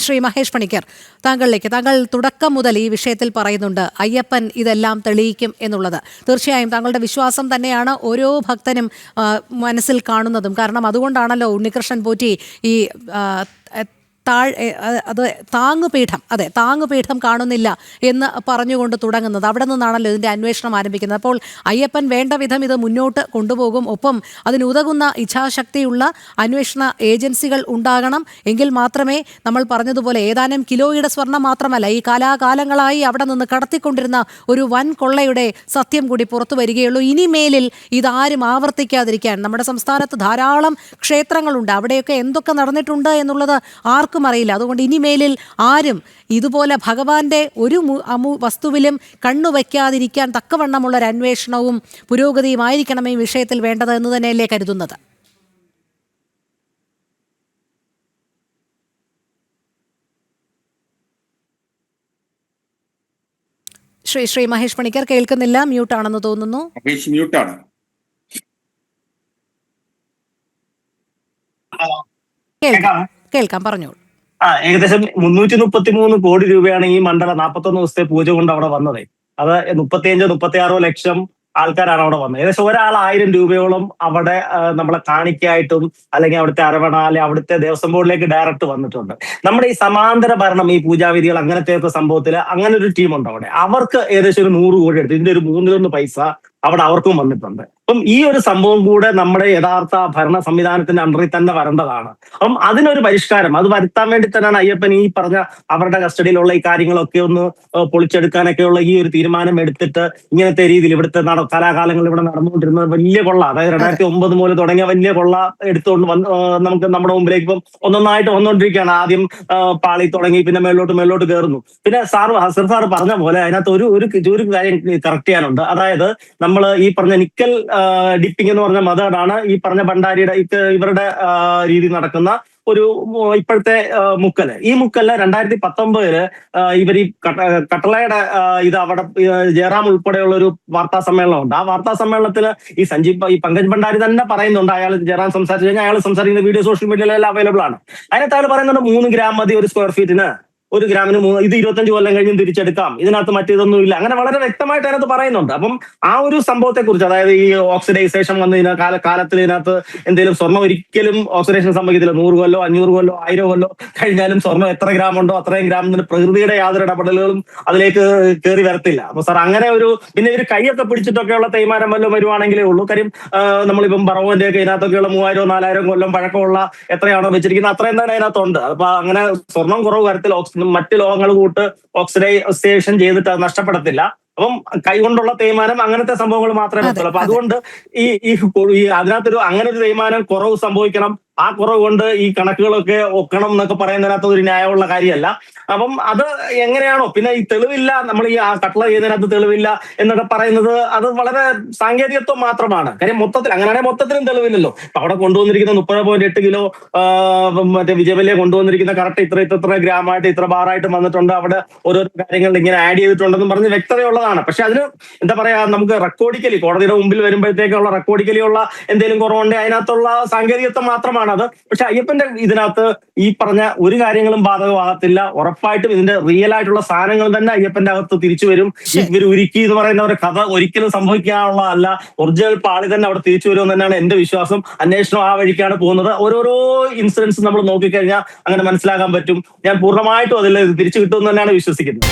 ശ്രീ മഹേഷ് പണിക്കർ, താങ്കൾ തുടക്കം മുതൽ ഈ വിഷയത്തിൽ പറയുന്നുണ്ട് അയ്യപ്പൻ ഇതെല്ലാം തെളിയിക്കും എന്നുള്ളത്. തീർച്ചയായും താങ്കളുടെ വിശ്വാസം തന്നെയാണ് ഓരോ ഭക്തനും മനസ്സിൽ കാണുന്നതും. കാരണം അതുകൊണ്ടാണല്ലോ ഉണ്ണികൃഷ്ണൻ പോറ്റി ഈ താങ്ങുപീഠം കാണുന്നില്ല എന്ന് പറഞ്ഞുകൊണ്ട് തുടങ്ങുന്നത്. അവിടെ നിന്നാണല്ലോ ഇതിൻ്റെ അന്വേഷണം ആരംഭിക്കുന്നത്. അപ്പോൾ അയ്യപ്പൻ വേണ്ട വിധം ഇത് മുന്നോട്ട് കൊണ്ടുപോകും. ഒപ്പം അതിനുതകുന്ന ഇച്ഛാശക്തിയുള്ള അന്വേഷണ ഏജൻസികൾ ഉണ്ടാകണം. എങ്കിൽ മാത്രമേ നമ്മൾ പറഞ്ഞതുപോലെ ഏതാനും കിലോയുടെ സ്വർണം മാത്രമല്ല, ഈ കാലാകാലങ്ങളായി അവിടെ നിന്ന് കടത്തിക്കൊണ്ടിരുന്ന ഒരു വൻ കൊള്ളയുടെ സത്യം കൂടി പുറത്തു വരികയുള്ളൂ. ഇനിമേലിൽ ഇതാരും ആവർത്തിക്കാതിരിക്കാൻ നമ്മുടെ സംസ്ഥാനത്ത് ധാരാളം ക്ഷേത്രങ്ങളുണ്ട്. അവിടെയൊക്കെ എന്തൊക്കെ നടന്നിട്ടുണ്ട് എന്നുള്ളത് ആർക്കും അറിയില്ല. അതുകൊണ്ട് ഇനിമേലിൽ ആരും ഇതുപോലെ ഭഗവാന്റെ ഒരു വസ്തുവിലും കണ്ണുവയ്ക്കാതിരിക്കാൻ തക്കവണ്ണമുള്ള ഒരു അന്വേഷണവും പുരോഗതിയുമായിരിക്കണം ഈ വിഷയത്തിൽ വേണ്ടത് എന്ന് തന്നെയല്ലേ കരുതുന്നത്? ശ്രീ മഹേഷ് പണിക്കർ കേൾക്കുന്നില്ല, മ്യൂട്ടാണെന്ന് തോന്നുന്നു. കേൾക്കാം, പറഞ്ഞോളൂ. ഏകദേശം 333 കോടി രൂപയാണ് ഈ മണ്ഡല 41 ദിവസത്തെ പൂജ കൊണ്ട് അവിടെ വന്നത്. അത് 35-36 ലക്ഷം ആൾക്കാരാണ് അവിടെ വന്നത്. ഏകദേശം ഒരാൾ 1000 രൂപയോളം അവിടെ നമ്മളെ കാണിക്കായിട്ടും അല്ലെങ്കിൽ അവിടുത്തെ അരവണ അല്ലെങ്കിൽ അവിടുത്തെ ദേവസ്വം ബോർഡിലേക്ക് ഡയറക്റ്റ് വന്നിട്ടുണ്ട്. നമ്മുടെ ഈ സമാന്തര ഭരണം, ഈ പൂജാവിധികൾ അങ്ങനത്തെ സംഭവത്തിൽ അങ്ങനെ ഒരു ടീമുണ്ട് അവിടെ. അവർക്ക് ഏകദേശം ഒരു 100 കോടി എടുത്ത് ഇതിന്റെ ഒരു 3 പൈസ അവിടെ അവർക്കും വന്നിട്ടുണ്ട്. അപ്പം ഈ ഒരു സംഭവം കൂടെ നമ്മുടെ യഥാർത്ഥ ഭരണ സംവിധാനത്തിന്റെ അണ്ടറിൽ തന്നെ വരേണ്ടതാണ്. അപ്പം അതിനൊരു പരിഷ്കാരം അത് വരുത്താൻ വേണ്ടി തന്നെയാണ് അയ്യപ്പൻ ഈ പറഞ്ഞ അവരുടെ കസ്റ്റഡിയിലുള്ള ഈ കാര്യങ്ങളൊക്കെ ഒന്ന് പൊളിച്ചെടുക്കാനൊക്കെയുള്ള ഈ ഒരു തീരുമാനം എടുത്തിട്ട് ഇങ്ങനത്തെ രീതിയിൽ ഇവിടുത്തെ കലാകാലങ്ങൾ ഇവിടെ നടന്നുകൊണ്ടിരുന്നത് വലിയ കൊള്ള, അതായത് 2009 മുതൽ തുടങ്ങിയ വലിയ കൊള്ള എടുത്തുകൊണ്ട് നമുക്ക് നമ്മുടെ മുമ്പിലേക്ക് ഇപ്പം ഒന്നൊന്നായിട്ട് വന്നുകൊണ്ടിരിക്കുകയാണ്. ആദ്യം പാളി തുടങ്ങി, പിന്നെ മേലോട്ട് കയറുന്നു. പിന്നെ ഹസർ സാർ പറഞ്ഞ പോലെ അതിനകത്ത് ഒരു കാര്യം കറക്റ്റ് ചെയ്യാനുണ്ട്. അതായത് നമ്മൾ ഈ പറഞ്ഞ നിക്കൽ ഡിപ്പിംഗ് എന്ന് പറഞ്ഞ മെത്തേഡാണ് ഈ പറഞ്ഞ ഭണ്ഡാരിയുടെ ഇവരുടെ രീതി നടക്കുന്ന ഒരു ഇപ്പോഴത്തെ മുക്കല്. ഈ മുക്കല് 2019 ഇവർ ഈ കട്ടളയുടെ ഇത് അവിടെ ജയറാം ഉൾപ്പെടെയുള്ള ഒരു വാർത്താ സമ്മേളനം ഉണ്ട്. ആ വാർത്താ സമ്മേളനത്തിൽ ഈ പങ്കജ് ഭണ്ഡാരി തന്നെ പറയുന്നുണ്ട്, അയാൾ ജയറാം സംസാരിച്ചു കഴിഞ്ഞാൽ അയാൾ സംസാരിക്കുന്ന വീഡിയോ സോഷ്യൽ മീഡിയയിലെല്ലാം അവൈലബിൾ ആണ്. അതിനകത്ത് അയാൾ പറയുന്നുണ്ട് 3 ഗ്രാം മതി ഒരു സ്ക്വയർ ഫീറ്റിന്, 1 ഗ്രാമിന് ഇത് 25 കൊല്ലം കഴിഞ്ഞും തിരിച്ചെടുക്കാം, ഇതിനകത്ത് മറ്റേതൊന്നും ഇല്ല, അങ്ങനെ വളരെ വ്യക്തമായിട്ട് അതിനകത്ത് പറയുന്നുണ്ട്. അപ്പം ആ ഒരു സംഭവത്തെ കുറിച്ച്, അതായത് ഈ ഓക്സിഡൈസേഷൻ വന്ന് കാലത്തിൽ ഇതിനകത്ത് എന്തെങ്കിലും സ്വർണ്ണം ഒരിക്കലും ഓക്സിഡേഷൻ സംഭവിക്കത്തില്ല. 100 കൊല്ലോ 500 കൊല്ലോ 1000 കൊല്ലോ കഴിഞ്ഞാലും സ്വർണ്ണം എത്ര ഗ്രാം ഉണ്ടോ അത്രയും ഗ്രാമിന് പ്രകൃതിയുടെ യാതൊരു ഇടപെടലുകളും അതിലേക്ക് കയറി വരത്തില്ല. അപ്പൊ സാർ അങ്ങനെ പിന്നെ ഒരു കൈയൊക്കെ പിടിച്ചിട്ടൊക്കെയുള്ള തേയ്മാനം വല്ലതും വരുവാണെങ്കിലേ ഉള്ളൂ. കാര്യം നമ്മളിപ്പം പറവന്റെ ഒക്കെ ഇതിനകത്തൊക്കെയുള്ള 3000-4000 കൊല്ലം പഴക്കമുള്ള എത്രയാണോ വെച്ചിരിക്കുന്നത് അത്രയും തന്നെ അതിനകത്തുണ്ട്. അപ്പൊ അങ്ങനെ സ്വർണം കുറവ് കാര്യത്തിൽ മറ്റ് ലോഹങ്ങൾ കൂട്ട് ഓക്സിഡൈസേഷൻ ചെയ്തിട്ട് അത് നഷ്ടപ്പെടത്തില്ല. അപ്പം കൈകൊണ്ടുള്ള തേയ്മാനം അങ്ങനത്തെ സംഭവങ്ങൾ മാത്രമേ പറ്റുള്ളൂ. അപ്പൊ അതുകൊണ്ട് ഈ അതിനകത്തൊരു അങ്ങനെ ഒരു തേയ്മാനം കുറവ് സംഭവിക്കണം, ആ കുറവ് കൊണ്ട് ഈ കണക്കുകളൊക്കെ ഒക്കണം എന്നൊക്കെ പറയുന്നതിനകത്ത് ഒരു ന്യായമുള്ള കാര്യമല്ല. അപ്പം അത് എങ്ങനെയാണോ പിന്നെ ഈ തെളിവില്ല, നമ്മൾ ഈ കട്ടള ചെയ്യുന്നതിനകത്ത് തെളിവില്ല എന്നൊക്കെ പറയുന്നത് അത് വളരെ സാങ്കേതികത്വം മാത്രമാണ്. കാര്യം അങ്ങനെയാണെങ്കിൽ മൊത്തത്തിലും തെളിവില്ലല്ലോ. അവിടെ കൊണ്ടുവന്നിരിക്കുന്ന 30.8 കിലോ മറ്റേ വിജയവല്യ കൊണ്ടുവന്നിരിക്കുന്ന കറക്റ്റ് ഇത്ര ഗ്രാമായിട്ട് ഇത്ര ബാറായിട്ട് വന്നിട്ടുണ്ട്, അവിടെ ഓരോ കാര്യങ്ങൾ ഇങ്ങനെ ആഡ് ചെയ്തിട്ടുണ്ടെന്ന് പറഞ്ഞ് വ്യക്തതയുള്ളതാണ്. പക്ഷെ അതിന് എന്താ പറയാ, നമുക്ക് റെക്കോർഡിക്കലി കോടതിയുടെ മുമ്പിൽ വരുമ്പോഴത്തേക്കുള്ള റെക്കോർഡിക്കലി ഉള്ള എന്തെങ്കിലും കുറവുണ്ടെങ്കിൽ അതിനകത്തുള്ള സാങ്കേതികത്വം മാത്രമാണ് അത്. പക്ഷെ അയ്യപ്പന്റെ ഇതിനകത്ത് ഈ പറഞ്ഞ ഒരു കാര്യങ്ങളും ബാധകമാകത്തില്ല. ഉറപ്പായിട്ടും ഇതിന്റെ റിയൽ ആയിട്ടുള്ള സാധനങ്ങൾ തന്നെ അയ്യപ്പന്റെ അകത്ത് തിരിച്ചു വരും. ഇവർ ഉരുക്കി എന്ന് പറയുന്ന ഒരു കഥ ഒരിക്കലും സംഭവിക്കാനുള്ളതല്ല. ഒറിജിനൽ പാളി തന്നെ അവിടെ തിരിച്ചു വരുമെന്ന് തന്നെയാണ് എന്റെ വിശ്വാസം. അന്വേഷണം ആ വഴിക്കാണ് പോകുന്നത്. ഓരോരോ ഇൻസിഡൻസ് നമ്മൾ നോക്കിക്കഴിഞ്ഞാൽ അങ്ങനെ മനസ്സിലാക്കാൻ പറ്റും. ഞാൻ പൂർണ്ണമായിട്ടും അതിൽ തിരിച്ചു കിട്ടുമെന്ന് തന്നെയാണ് വിശ്വസിക്കുന്നത്.